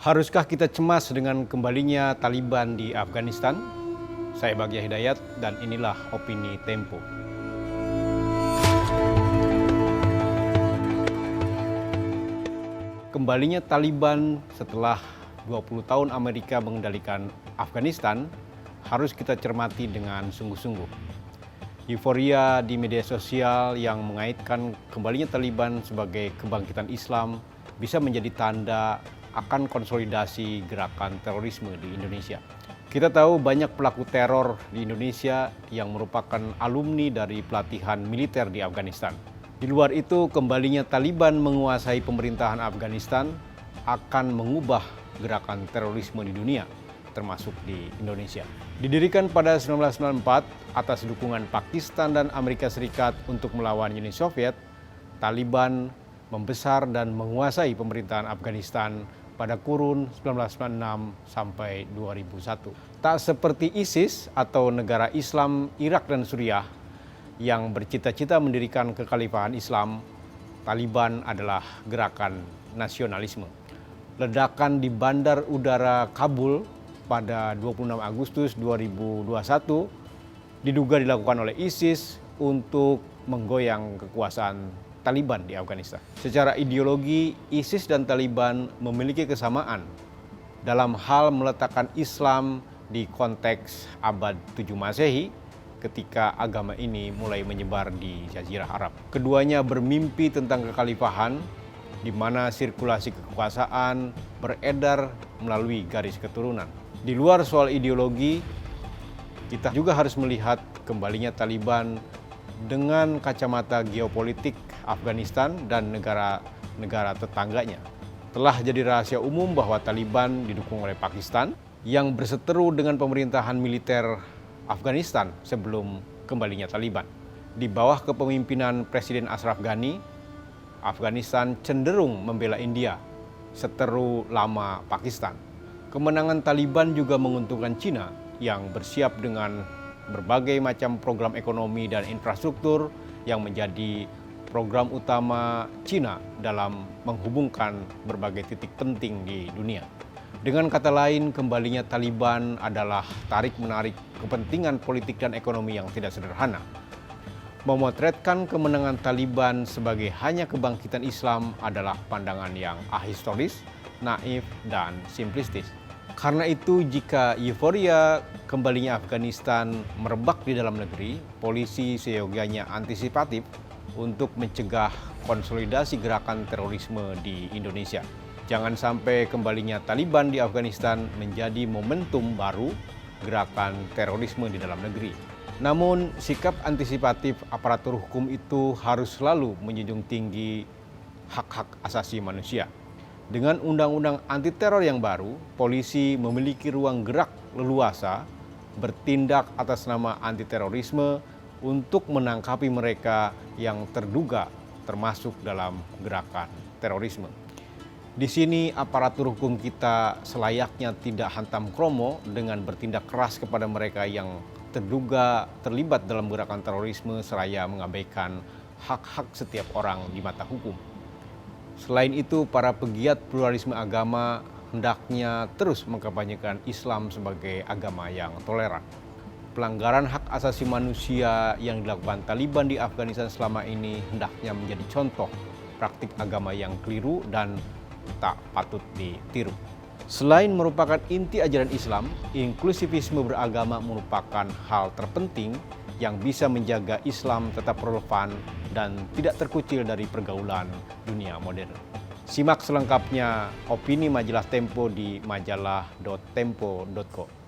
Haruskah kita cemas dengan kembalinya Taliban di Afghanistan? Saya Bagja Hidayat dan inilah Opini Tempo. Kembalinya Taliban setelah 20 tahun Amerika mengendalikan Afghanistan harus kita cermati dengan sungguh-sungguh. Euforia di media sosial yang mengaitkan kembalinya Taliban sebagai kebangkitan Islam bisa menjadi tanda akan konsolidasi gerakan terorisme di Indonesia. Kita tahu banyak pelaku teror di Indonesia yang merupakan alumni dari pelatihan militer di Afghanistan. Di luar itu, kembalinya Taliban menguasai pemerintahan Afghanistan akan mengubah gerakan terorisme di dunia, termasuk di Indonesia. Didirikan pada 1994 atas dukungan Pakistan dan Amerika Serikat untuk melawan Uni Soviet, Taliban membesar dan menguasai pemerintahan Afghanistan pada kurun 1996 sampai 2001. Tak seperti ISIS atau negara Islam Irak dan Suriah yang bercita-cita mendirikan kekhalifahan Islam, Taliban adalah gerakan nasionalisme. Ledakan di Bandar Udara Kabul pada 26 Agustus 2021 diduga dilakukan oleh ISIS untuk menggoyang kekuasaan Taliban di Afghanistan. Secara ideologi, ISIS dan Taliban memiliki kesamaan dalam hal meletakkan Islam di konteks abad 7 Masehi ketika agama ini mulai menyebar di Jazirah Arab. Keduanya bermimpi tentang kekhalifahan di mana sirkulasi kekuasaan beredar melalui garis keturunan. Di luar soal ideologi, kita juga harus melihat kembalinya Taliban dengan kacamata geopolitik Afghanistan dan negara-negara tetangganya. Telah jadi rahasia umum bahwa Taliban didukung oleh Pakistan yang berseteru dengan pemerintahan militer Afghanistan sebelum kembalinya Taliban. Di bawah kepemimpinan Presiden Ashraf Ghani, Afghanistan cenderung membela India, seteru lama Pakistan. Kemenangan Taliban juga menguntungkan Cina yang bersiap dengan berbagai macam program ekonomi dan infrastruktur yang menjadi program utama Cina dalam menghubungkan berbagai titik penting di dunia. Dengan kata lain, kembalinya Taliban adalah tarik-menarik kepentingan politik dan ekonomi yang tidak sederhana. Memotretkan kemenangan Taliban sebagai hanya kebangkitan Islam adalah pandangan yang ahistoris, naif, dan simplistis. Karena itu, jika euforia kembalinya Afghanistan merebak di dalam negeri, polisi seyogianya antisipatif untuk mencegah konsolidasi gerakan terorisme di Indonesia. Jangan sampai kembalinya Taliban di Afghanistan menjadi momentum baru gerakan terorisme di dalam negeri. Namun, sikap antisipatif aparatur hukum itu harus selalu menjunjung tinggi hak-hak asasi manusia. Dengan undang-undang anti-teror yang baru, polisi memiliki ruang gerak leluasa bertindak atas nama anti-terorisme untuk menangkapi mereka yang terduga termasuk dalam gerakan terorisme. Di sini aparatur hukum kita selayaknya tidak hantam kromo dengan bertindak keras kepada mereka yang terduga terlibat dalam gerakan terorisme seraya mengabaikan hak-hak setiap orang di mata hukum. Selain itu, para pegiat pluralisme agama hendaknya terus mengkampanyekan Islam sebagai agama yang toleran. Pelanggaran hak asasi manusia yang dilakukan Taliban di Afghanistan selama ini hendaknya menjadi contoh praktik agama yang keliru dan tak patut ditiru. Selain merupakan inti ajaran Islam, inklusivisme beragama merupakan hal terpenting yang bisa menjaga Islam tetap relevan dan tidak terkucil dari pergaulan dunia modern. Simak selengkapnya opini majalah Tempo di majalah.tempo.co.